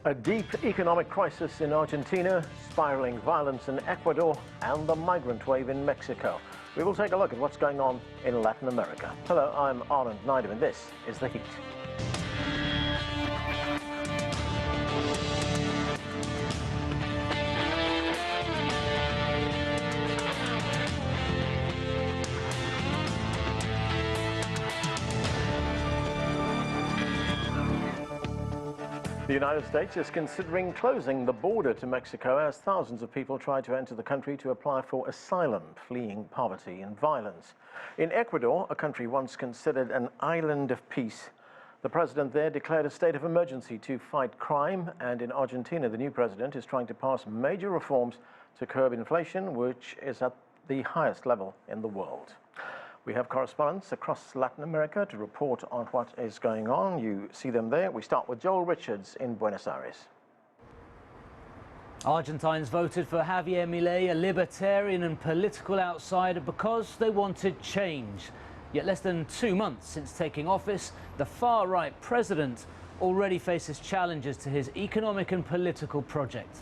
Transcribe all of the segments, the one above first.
A deep economic crisis in Argentina, spiraling violence in Ecuador, and the migrant wave in Mexico. We will take a look at what's going on in Latin America. Hello, I'm Arnold Naidu, and this is The Heat. The United States is considering closing the border to Mexico as thousands of people try to enter the country to apply for asylum, fleeing poverty and violence. In Ecuador, a country once considered an island of peace, the president there declared a state of emergency to fight crime, and in Argentina, the new president is trying to pass major reforms to curb inflation, which is at the highest level in the world. We have correspondents across Latin America to report on what is going on. You see them there. We start with Joel Richards in Buenos Aires. Argentines voted for Javier Milei, a libertarian and political outsider, because they wanted change. Yet less than 2 months since taking office, the far-right president already faces challenges to his economic and political project.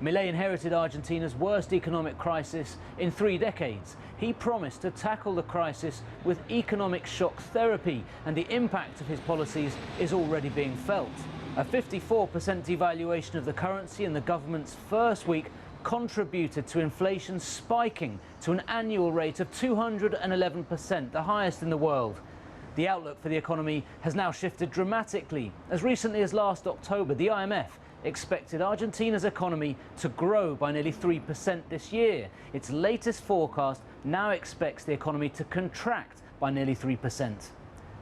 Milei inherited Argentina's worst economic crisis in 3 decades. He promised to tackle the crisis with economic shock therapy, and the impact of his policies is already being felt. A 54% devaluation of the currency in the government's first week contributed to inflation spiking to an annual rate of 211%, the highest in the world. The outlook for the economy has now shifted dramatically. As recently as last October, the IMF expected Argentina's economy to grow by nearly 3% this year. Its latest forecast now expects the economy to contract by nearly 3%.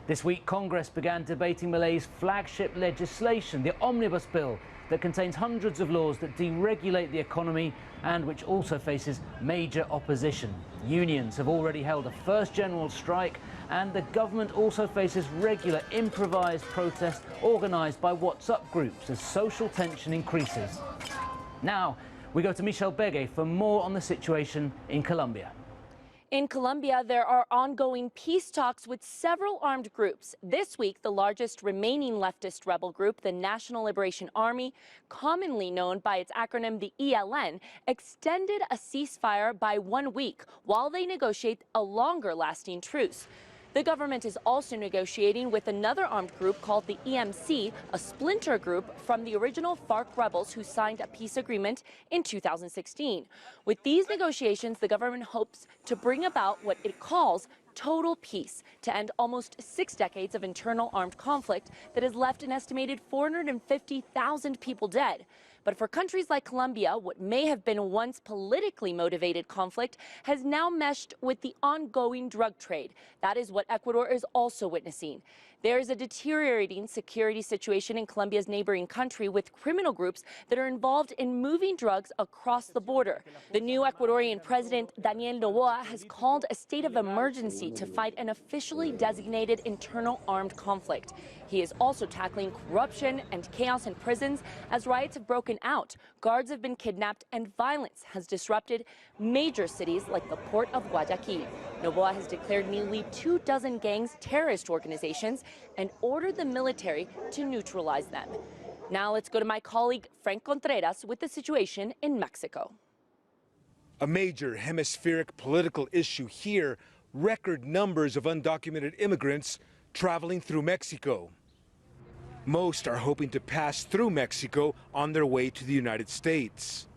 This week, Congress began debating Milei's flagship legislation, the Omnibus Bill, that contains hundreds of laws that deregulate the economy and which also faces major opposition. Unions have already held a first general strike, and the government also faces regular improvised protests organised by WhatsApp groups as social tension increases. Now, we go to Michelle Beghe for more on the situation in Colombia. In Colombia, there are ongoing peace talks with several armed groups. This week, the largest remaining leftist rebel group, the National Liberation Army, commonly known by its acronym the ELN, extended a ceasefire by 1 week while they negotiate a longer-lasting truce. The government is also negotiating with another armed group called the EMC, a splinter group from the original FARC rebels who signed a peace agreement in 2016. With these negotiations, the government hopes to bring about what it calls total peace to end almost 6 decades of internal armed conflict that has left an estimated 450,000 people dead. But for countries like Colombia, what may have been once politically motivated conflict has now meshed with the ongoing drug trade. That is what Ecuador is also witnessing. There is a deteriorating security situation in Colombia's neighboring country, with criminal groups that are involved in moving drugs across the border. The new Ecuadorian president, Daniel Noboa, has called a state of emergency to fight an officially designated internal armed conflict. He is also tackling corruption and chaos in prisons as riots have broken out, guards have been kidnapped, and violence has disrupted major cities like the port of Guayaquil. Noboa has declared nearly 24 gangs terrorist organizations and ordered the military to neutralize them. Now let's go to my colleague Frank Contreras with the situation in Mexico. A major hemispheric political issue here, record numbers of undocumented immigrants traveling through Mexico. Most are hoping to pass through Mexico on their way to the United States.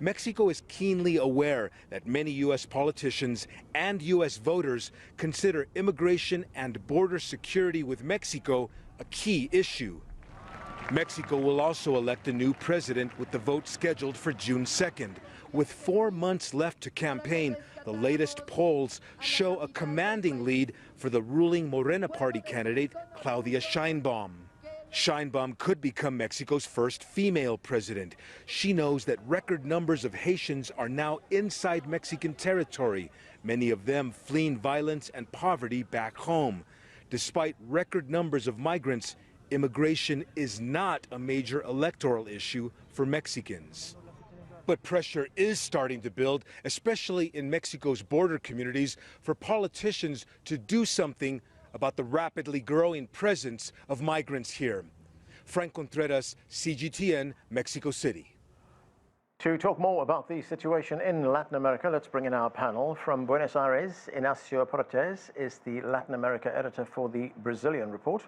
Mexico is keenly aware that many U.S. politicians and U.S. voters consider immigration and border security with Mexico a key issue. Mexico will also elect a new president with the vote scheduled for June 2nd. With 4 months left to campaign, the latest polls show a commanding lead for the ruling Morena Party candidate, Claudia Sheinbaum. Sheinbaum could become Mexico's first female president. She knows that record numbers of Haitians are now inside Mexican territory, many of them fleeing violence and poverty back home. Despite record numbers of migrants, immigration is not a major electoral issue for Mexicans. But pressure is starting to build, especially in Mexico's border communities, for politicians to do something about the rapidly growing presence of migrants here. Frank Contreras, CGTN, Mexico City. To talk more about the situation in Latin America, let's bring in our panel. From Buenos Aires, Ignacio is the Latin America editor for the Brazilian Report.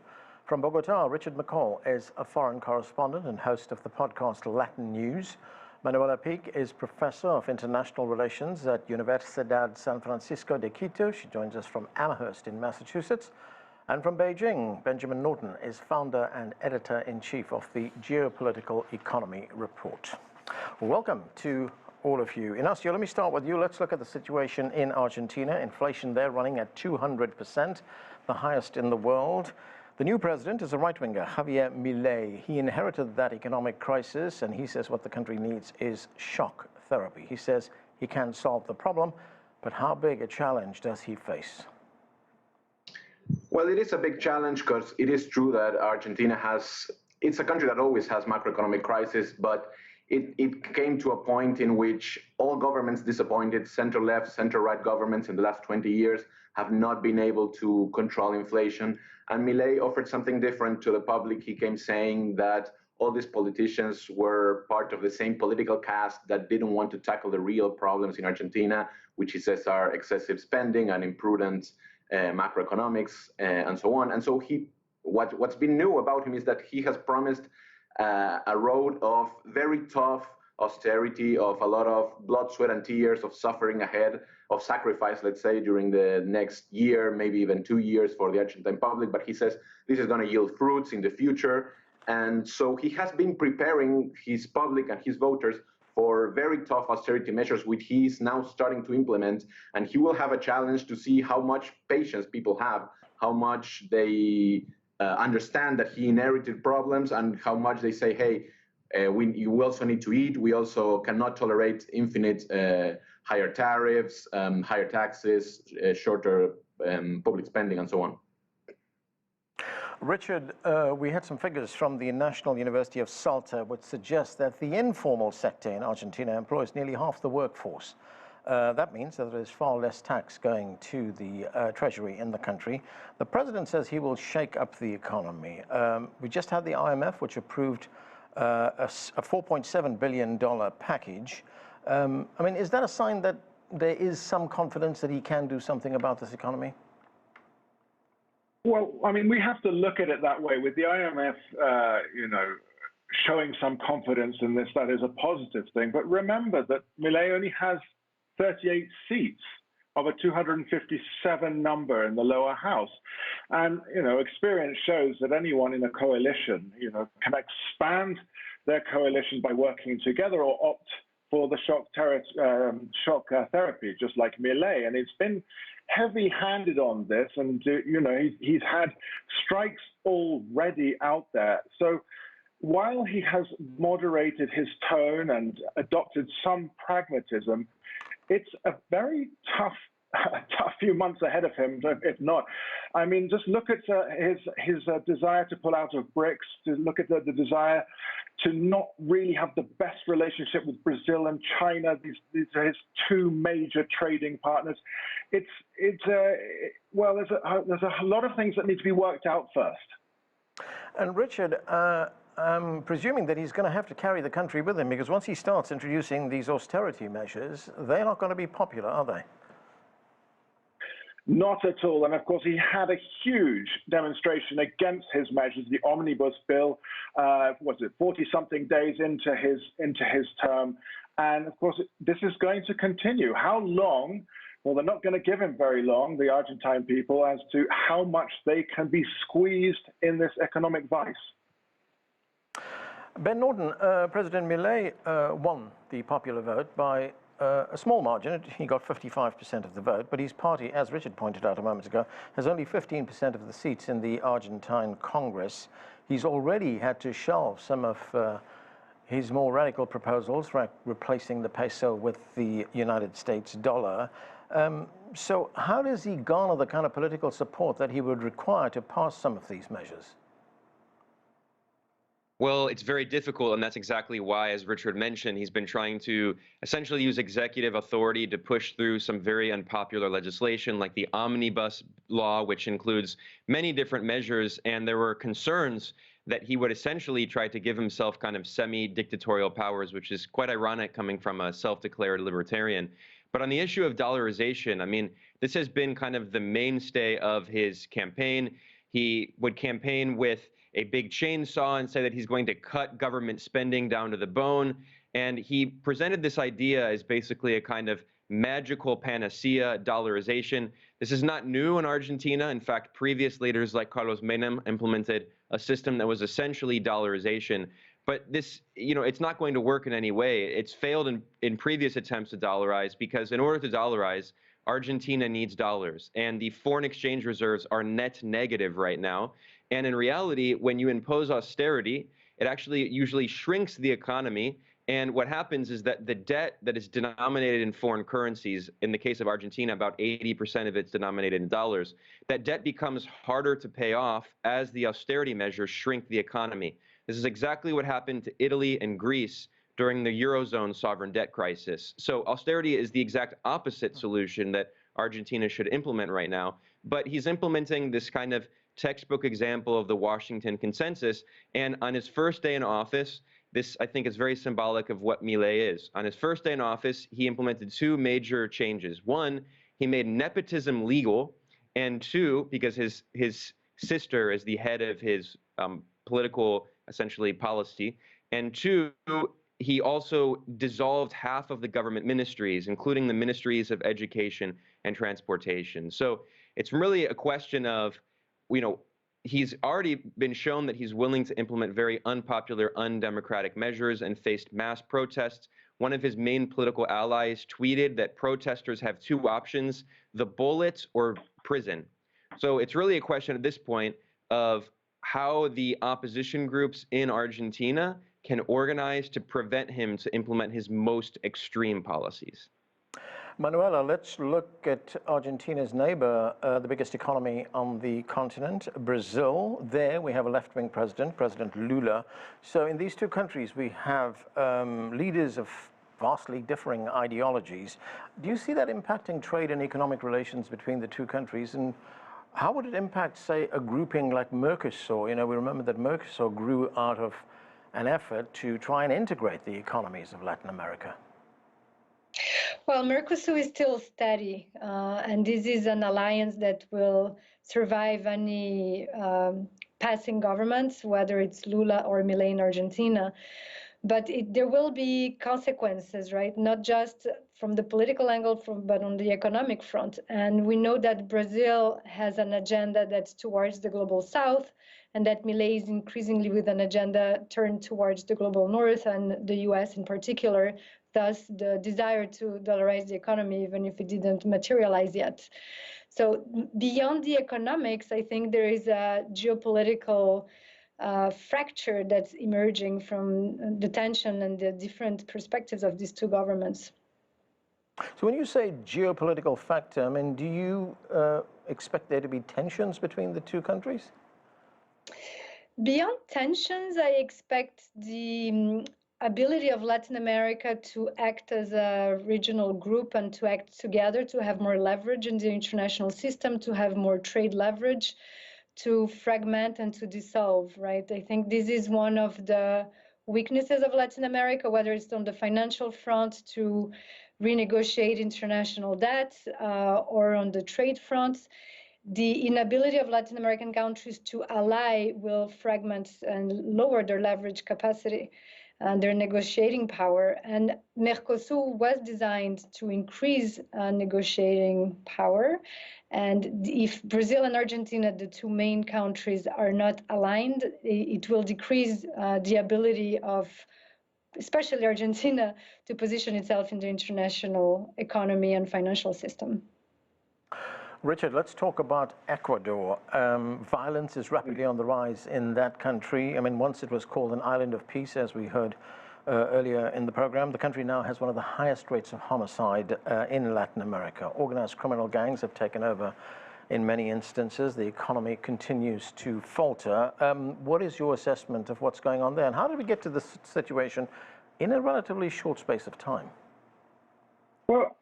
From Bogota, Richard McColl is a foreign correspondent and host of the podcast LatinNews. Manuela Picq is professor of international relations at Universidad San Francisco de Quito. She joins us from Amherst in Massachusetts. And from Beijing, Benjamin Norton is founder and editor-in-chief of the Geopolitical Economy Report. Welcome to all of you. Ignacio, let me start with you. Let's look at the situation in Argentina. Inflation there running at 200%, the highest in the world. The new president is a right-winger, Javier Milei. He inherited that economic crisis, and he says what the country needs is shock therapy. He says he can solve the problem, but how big a challenge does he face? Well, it is a big challenge because it is true that Argentina it's a country that always has macroeconomic crisis, but it came to a point in which all governments disappointed, center-left, center-right governments in the last 20 years have not been able to control inflation. And Milei offered something different to the public. He came saying that all these politicians were part of the same political caste that didn't want to tackle the real problems in Argentina, which he says are excessive spending and imprudent macroeconomics and so on. And so what's been new about him is that he has promised a road of very tough austerity, of a lot of blood, sweat, and tears, of suffering ahead, of sacrifice, let's say, during the next year, maybe even 2 years for the Argentine public. But he says this is going to yield fruits in the future. And so he has been preparing his public and his voters for very tough austerity measures, which he's now starting to implement. And he will have a challenge to see how much patience people have, how much they understand that he inherited problems, and how much they say, hey, you also need to eat. We also cannot tolerate infinite higher tariffs, higher taxes, shorter public spending, and so on. Richard, we had some figures from the National University of Salta which suggest that the informal sector in Argentina employs nearly half the workforce. That means that there is far less tax going to the treasury in the country. The president says he will shake up the economy. We just had the IMF, which approved a $4.7 billion package. I mean, is that a sign that there is some confidence that he can do something about this economy? Well, I mean, we have to look at it that way. With the IMF, showing some confidence in this, that is a positive thing. But remember that Milei only has 38 seats of a 257 number in the lower house. And, experience shows that anyone in a coalition, can expand their coalition by working together or opt for the shock therapy, just like Milei. And it's been heavy-handed on this, and, he's had strikes already out there. So while he has moderated his tone and adopted some pragmatism, it's a very tough few months ahead of him, if not. I mean, just look at his desire to pull out of BRICS, to look at the desire to not really have the best relationship with Brazil and China. These are his two major trading partners. There's a lot of things that need to be worked out first. And Richard, I'm presuming that he's going to have to carry the country with him, because once he starts introducing these austerity measures, they're not going to be popular, are they? Not at all. And of course, he had a huge demonstration against his measures, the omnibus bill, 40-something days into his term. And of course, this is going to continue. How long? Well, they're not going to give him very long, the Argentine people, as to how much they can be squeezed in this economic vice. Ben Norton, President Milei won the popular vote by a small margin. He got 55% of the vote, but his party, as Richard pointed out a moment ago, has only 15% of the seats in the Argentine Congress. He's already had to shelve some of his more radical proposals, like replacing the peso with the United States dollar. So how does he garner the kind of political support that he would require to pass some of these measures? Well, it's very difficult, and that's exactly why, as Richard mentioned, he's been trying to essentially use executive authority to push through some very unpopular legislation like the omnibus law, which includes many different measures. And there were concerns that he would essentially try to give himself kind of semi-dictatorial powers, which is quite ironic coming from a self-declared libertarian. But on the issue of dollarization, I mean, this has been kind of the mainstay of his campaign. He would campaign with a big chainsaw and say that he's going to cut government spending down to the bone. And he presented this idea as basically a kind of magical panacea, dollarization. This is not new in Argentina. In fact, previous leaders like Carlos Menem implemented a system that was essentially dollarization. But this, it's not going to work in any way. It's failed in previous attempts to dollarize because in order to dollarize, Argentina needs dollars. And the foreign exchange reserves are net negative right now. And in reality, when you impose austerity, it actually usually shrinks the economy. And what happens is that the debt that is denominated in foreign currencies, in the case of Argentina, about 80% of it's denominated in dollars, that debt becomes harder to pay off as the austerity measures shrink the economy. This is exactly what happened to Italy and Greece during the Eurozone sovereign debt crisis. So austerity is the exact opposite solution that Argentina should implement right now. But he's implementing this kind of textbook example of the Washington Consensus. And on his first day in office, this, I think, is very symbolic of what Milei is. On his first day in office, he implemented two major changes. One, he made nepotism legal. And two, because his sister is the head of his political, essentially, policy. And two, he also dissolved half of the government ministries, including the ministries of education and transportation. So it's really a question of, he's already been shown that he's willing to implement very unpopular, undemocratic measures and faced mass protests. One of his main political allies tweeted that protesters have two options, the bullet or prison. So it's really a question at this point of how the opposition groups in Argentina can organize to prevent him to implement his most extreme policies. Manuela, let's look at Argentina's neighbor, the biggest economy on the continent, Brazil. There we have a left-wing president, President Lula. So in these two countries, we have leaders of vastly differing ideologies. Do you see that impacting trade and economic relations between the two countries? And how would it impact, say, a grouping like Mercosur? We remember that Mercosur grew out of an effort to try and integrate the economies of Latin America. Well, Mercosur is still steady, and this is an alliance that will survive any passing governments, whether it's Lula or Milei in Argentina. But there will be consequences, right? Not just from the political angle, but on the economic front. And we know that Brazil has an agenda that's towards the global south, and that Milei is increasingly with an agenda turned towards the global north and the US in particular, thus the desire to dollarize the economy, even if it didn't materialize yet. So beyond the economics, I think there is a geopolitical fracture that's emerging from the tension and the different perspectives of these two governments. So when you say geopolitical factor, I mean, do you expect there to be tensions between the two countries? Beyond tensions, I expect the ability of Latin America to act as a regional group and to act together, to have more leverage in the international system, to have more trade leverage, to fragment and to dissolve, right? I think this is one of the weaknesses of Latin America, whether it's on the financial front to renegotiate international debt or on the trade fronts. The inability of Latin American countries to ally will fragment and lower their leverage capacity and their negotiating power. And Mercosur was designed to increase negotiating power. And if Brazil and Argentina, the two main countries, are not aligned, it will decrease the ability of especially Argentina to position itself in the international economy and financial system. Richard, let's talk about Ecuador. Violence is rapidly on the rise in that country. I mean, once it was called an island of peace, as we heard earlier in the program. The country now has one of the highest rates of homicide in Latin America. Organized criminal gangs have taken over in many instances. The economy continues to falter. What is your assessment of what's going on there? And how did we get to this situation in a relatively short space of time? Well,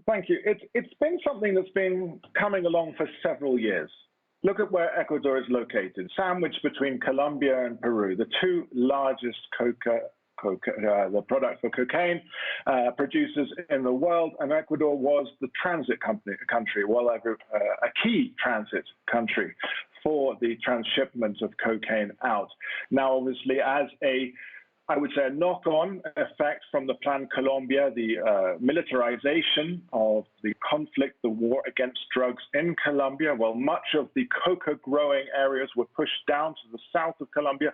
thank you. It's been something that's been coming along for several years. look at where Ecuador is located, sandwiched between Colombia and Peru, the two largest the product for cocaine producers in the world, and Ecuador was the transit country, a key transit country for the transshipment of cocaine out. Now, obviously, as I would say, a knock-on effect from the Plan Colombia, the militarization of the conflict, the war against drugs in Colombia. Well, much of the coca-growing areas were pushed down to the south of Colombia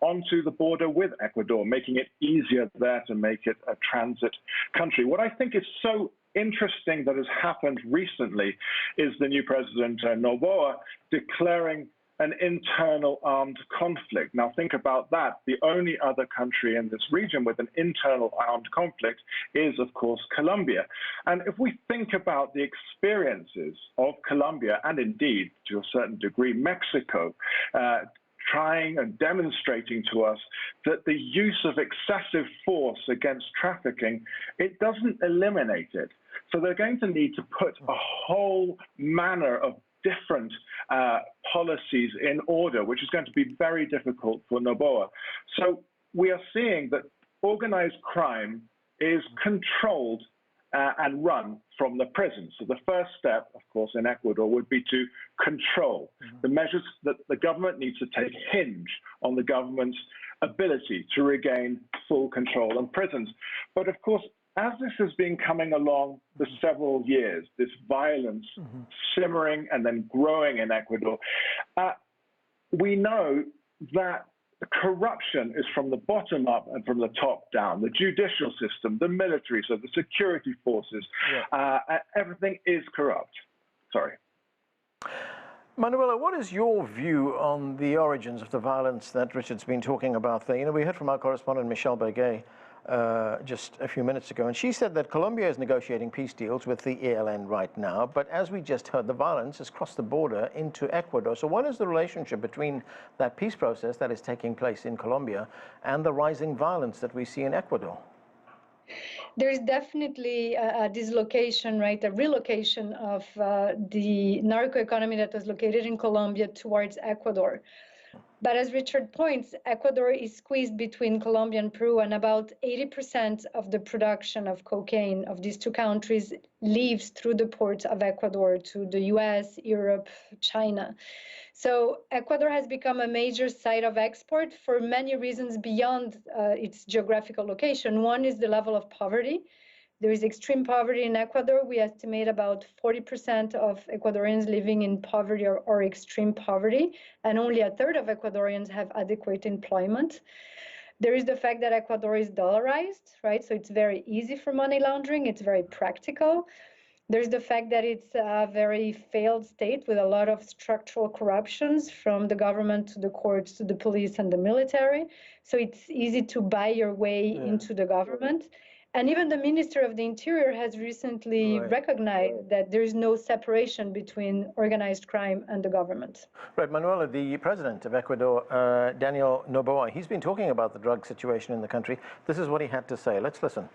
onto the border with Ecuador, making it easier there to make it a transit country. What I think is so interesting that has happened recently is the new president, Noboa, declaring an internal armed conflict. Now think about that. The only other country in this region with an internal armed conflict is, of course, Colombia. And if we think about the experiences of Colombia, and indeed, to a certain degree, Mexico, trying and demonstrating to us that the use of excessive force against trafficking, it doesn't eliminate it. So they're going to need to put a whole manner of different policies in order, which is going to be very difficult for Noboa. So we are seeing that organized crime is controlled and run from the prison. So the first step, of course, in Ecuador would be to control. The measures that the government needs to take hinge on the government's ability to regain full control of prisons. But of course, as this has been coming along for several years, this violence simmering and then growing in Ecuador, we know that corruption is from the bottom up and from the top down. The judicial system, the military, so the security forces, everything is corrupt. Sorry. Manuela, what is your view on the origins of the violence that Richard's been talking about there? You know, we heard from our correspondent, Michelle Bergay, just a few minutes ago, and she said that Colombia is negotiating peace deals with the ELN right now, but as we just heard, the violence has crossed the border into Ecuador. So what is the relationship between that peace process that is taking place in Colombia and the rising violence that we see in Ecuador? There's definitely a dislocation, right, a relocation of the narco economy that was located in Colombia towards Ecuador. But as Richard points, Ecuador is squeezed between Colombia and Peru, and about 80% of the production of cocaine of these two countries leaves through the ports of Ecuador to the US, Europe, China. So Ecuador has become a major site of export for many reasons beyond its geographical location. One is the level of poverty. There is extreme poverty in Ecuador. We estimate about 40% of Ecuadorians living in poverty or extreme poverty, and only a third of Ecuadorians have adequate employment. There is the fact that Ecuador is dollarized, right? So it's very easy for money laundering. It's very practical. There's the fact that it's a very failed state with a lot of structural corruptions from the government to the courts to the police and the military. So it's easy to buy your way into the government. And even the Minister of the Interior has recently recognized that there is no separation between organized crime and the government. Right, Manuela, the president of Ecuador, Daniel Noboa, he's been talking about the drug situation in the country. This is what he had to say. Let's listen.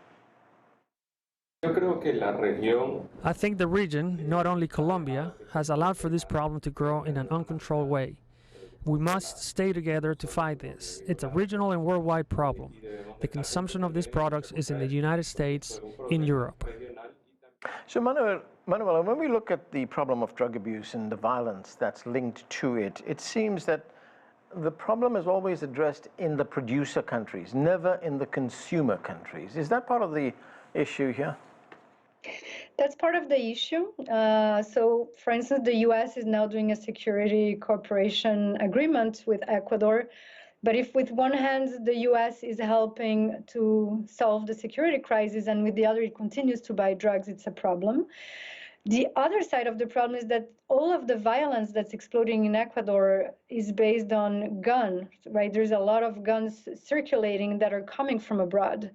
I think the region, not only Colombia, has allowed for this problem to grow in an uncontrolled way. We must stay together to fight this. It's a regional and worldwide problem. The consumption of these products is in the United States, in Europe. So Manuela, when we look at the problem of drug abuse and the violence that's linked to it, it seems that the problem is always addressed in the producer countries, never in the consumer countries. Is that part of the issue here? That's part of the issue. So, for instance, the U.S. is now doing a security cooperation agreement with Ecuador. But if with one hand, the U.S. is helping to solve the security crisis, and with the other, it continues to buy drugs, it's a problem. The other side of the problem is that all of the violence that's exploding in Ecuador is based on guns, right? There's a lot of guns circulating that are coming from abroad.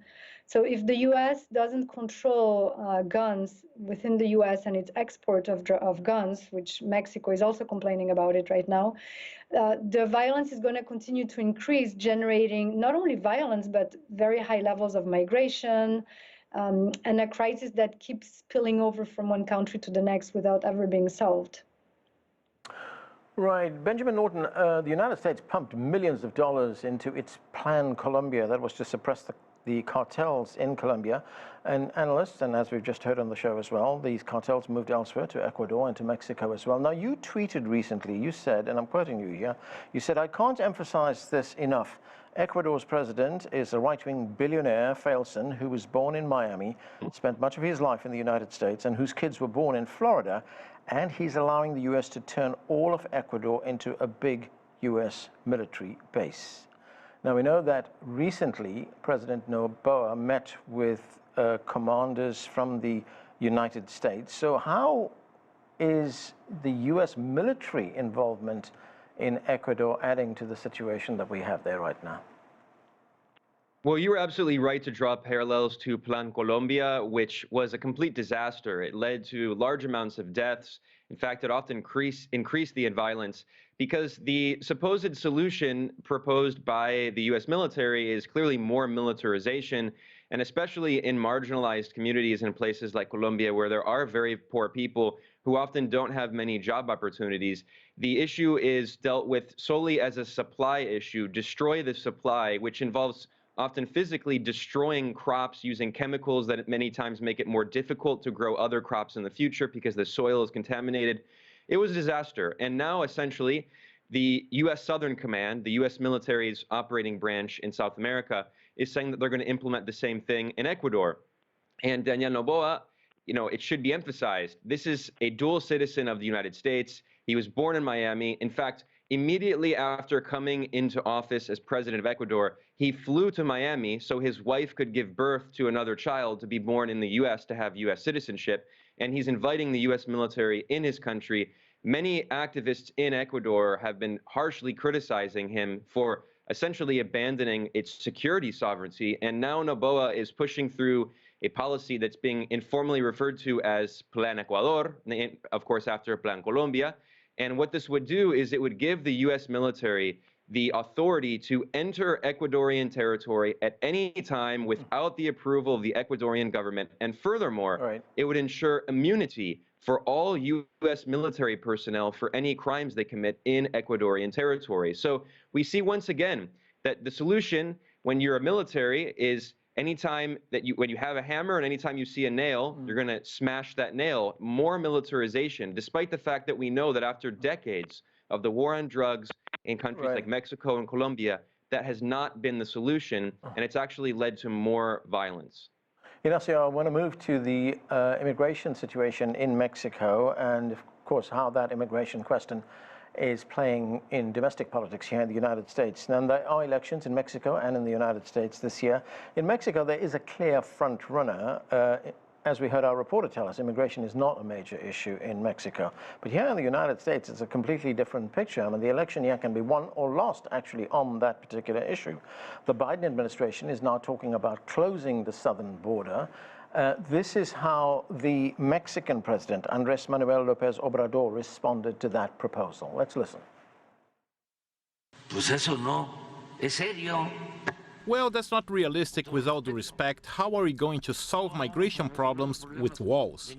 So if the U.S. doesn't control guns within the U.S. and its export of guns, which Mexico is also complaining about it right now, the violence is going to continue to increase, generating not only violence, but very high levels of migration, and a crisis that keeps spilling over from one country to the next without ever being solved. Right. Benjamin Norton, the United States pumped millions of dollars into its Plan Colombia. That was to suppress the cartels in Colombia. And analysts, and as we've just heard on the show as well, these cartels moved elsewhere to Ecuador and to Mexico as well. Now, you tweeted recently, you said, and I'm quoting you here, you said, "I can't emphasize this enough. Ecuador's president is a right-wing billionaire, Failson, who was born in Miami, spent much of his life in the United States, and whose kids were born in Florida, and he's allowing the U.S. to turn all of Ecuador into a big U.S. military base." Now, we know that recently President Noboa met with commanders from the United States. So how is the U.S. military involvement in Ecuador adding to the situation that we have there right now? Well, you were absolutely right to draw parallels to Plan Colombia, which was a complete disaster. It led to large amounts of deaths. In fact, it often increased the violence because the supposed solution proposed by the U.S. military is clearly more militarization, and especially in marginalized communities in places like Colombia, where there are very poor people who often don't have many job opportunities. The issue is dealt with solely as a supply issue. Destroy the supply, which involves often physically destroying crops using chemicals that many times make it more difficult to grow other crops in the future because the soil is contaminated. It was a disaster. And now, essentially, the U.S. Southern Command, the U.S. military's operating branch in South America, is saying that they're going to implement the same thing in Ecuador. And Daniel Noboa, it should be emphasized, this is a dual citizen of the United States. He was born in Miami. In fact, immediately after coming into office as president of Ecuador, he flew to Miami so his wife could give birth to another child to be born in the U.S. to have U.S. citizenship. And he's inviting the U.S. military in his country. Many activists in Ecuador have been harshly criticizing him for essentially abandoning its security sovereignty. And now Noboa is pushing through a policy that's being informally referred to as Plan Ecuador, of course, after Plan Colombia. And what this would do is it would give the U.S. military the authority to enter Ecuadorian territory at any time without the approval of the Ecuadorian government. And furthermore, it would ensure immunity for all U.S. military personnel for any crimes they commit in Ecuadorian territory. So we see once again that the solution when you're a military is anytime that when you have a hammer and anytime you see a nail, you're going to smash that nail. More militarization, despite the fact that we know that after decades of the war on drugs in countries like Mexico and Colombia, that has not been the solution, and it's actually led to more violence. Ignacio, I want to move to the immigration situation in Mexico and, of course, how that immigration question is playing in domestic politics here in the United States. Now, there are elections in Mexico and in the United States this year. In Mexico, there is a clear front runner. As we heard our reporter tell us, immigration is not a major issue in Mexico. But here in the United States, it's a completely different picture. I mean, the election here can be won or lost, actually, on that particular issue. The Biden administration is now talking about closing the southern border. This is how the Mexican president, Andrés Manuel López Obrador, responded to that proposal. Let's listen. Pues eso no es serio. Well, that's not realistic with all due respect. How are we going to solve migration problems with walls?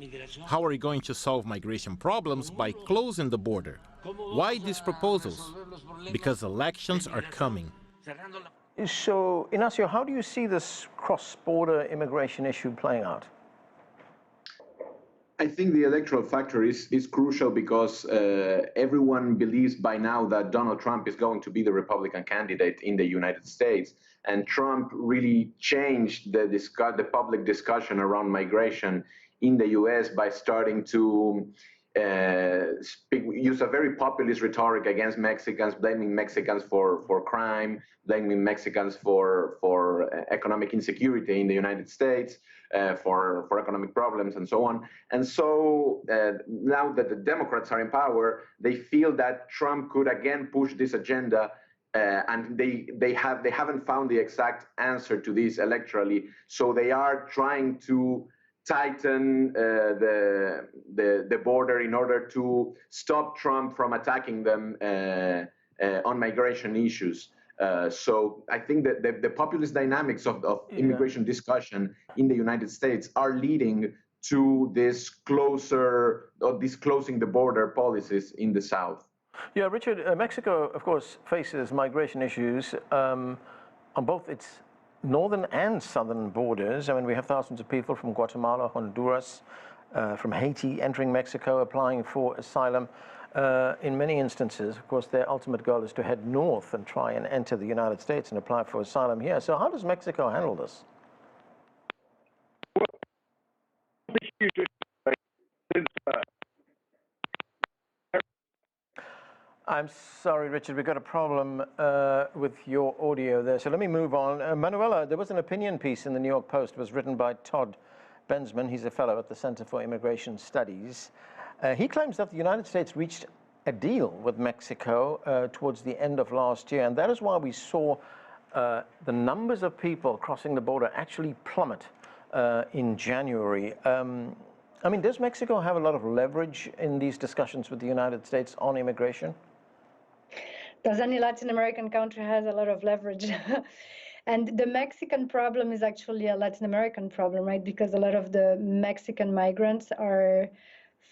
How are we going to solve migration problems by closing the border? Why these proposals? Because elections are coming. So, Ignacio, how do you see this cross-border immigration issue playing out? I think the electoral factor is crucial because everyone believes by now that Donald Trump is going to be the Republican candidate in the United States. And Trump really changed the public discussion around migration in the U.S. by starting to use a very populist rhetoric against Mexicans, blaming Mexicans for crime, blaming Mexicans for economic insecurity in the United States, for economic problems and so on. And so now that the Democrats are in power, they feel that Trump could again push this agenda, and they haven't found the exact answer to this electorally. So they are trying to tighten the border in order to stop Trump from attacking them on migration issues. So I think that the populist dynamics of immigration discussion in the United States are leading to this closing the border policies in the South. Yeah, Richard, Mexico, of course, faces migration issues on both its northern and southern borders. I mean, we have thousands of people from Guatemala, Honduras, from Haiti entering Mexico, applying for asylum. In many instances, of course, their ultimate goal is to head north and try and enter the United States and apply for asylum here. So how does Mexico handle this? I'm sorry, Richard, we've got a problem with your audio there. So let me move on. Manuela, there was an opinion piece in the New York Post. It was written by Todd Bensman. He's a fellow at the Center for Immigration Studies. He claims that the United States reached a deal with Mexico towards the end of last year. And that is why we saw the numbers of people crossing the border actually plummet in January. I mean, does Mexico have a lot of leverage in these discussions with the United States on immigration? Does any Latin American country has a lot of leverage? And the Mexican problem is actually a Latin American problem, right? Because a lot of the Mexican migrants are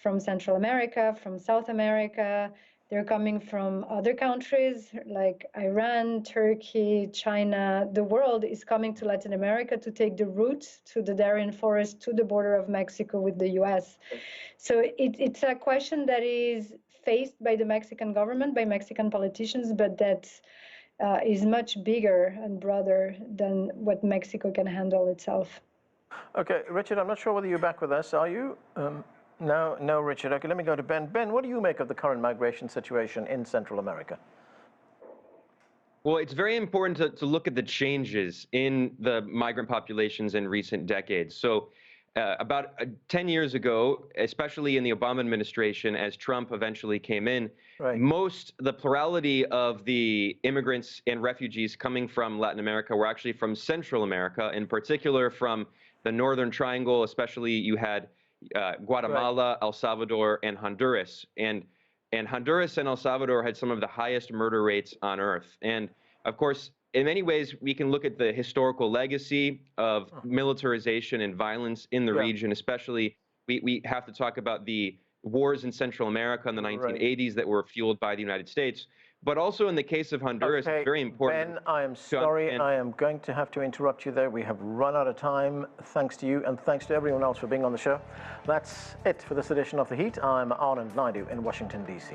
from Central America, from South America. They're coming from other countries like Iran, Turkey, China. The world is coming to Latin America to take the route to the Darien Forest, to the border of Mexico with the US. So it's a question that is faced by the Mexican government, by Mexican politicians, but that is much bigger and broader than what Mexico can handle itself. Okay, Richard, I'm not sure whether you're back with us. Are you? No, Richard. Okay, let me go to Ben. Ben, what do you make of the current migration situation in Central America? Well, it's very important to look at the changes in the migrant populations in recent decades. So about 10 years ago, especially in the Obama administration, as Trump eventually came in, the plurality of the immigrants and refugees coming from Latin America were actually from Central America, in particular from the Northern Triangle. Especially you had Guatemala, El Salvador, and Honduras. And Honduras and El Salvador had some of the highest murder rates on earth. And of course, in many ways, we can look at the historical legacy of militarization and violence in the region. Especially, we have to talk about the wars in Central America in the 1980s that were fueled by the United States. But also in the case of Honduras, it's very important. Ben, I am sorry, I am going to have to interrupt you there. We have run out of time. Thanks to you, and thanks to everyone else for being on the show. That's it for this edition of The Heat. I'm Anand Naidu in Washington, D.C.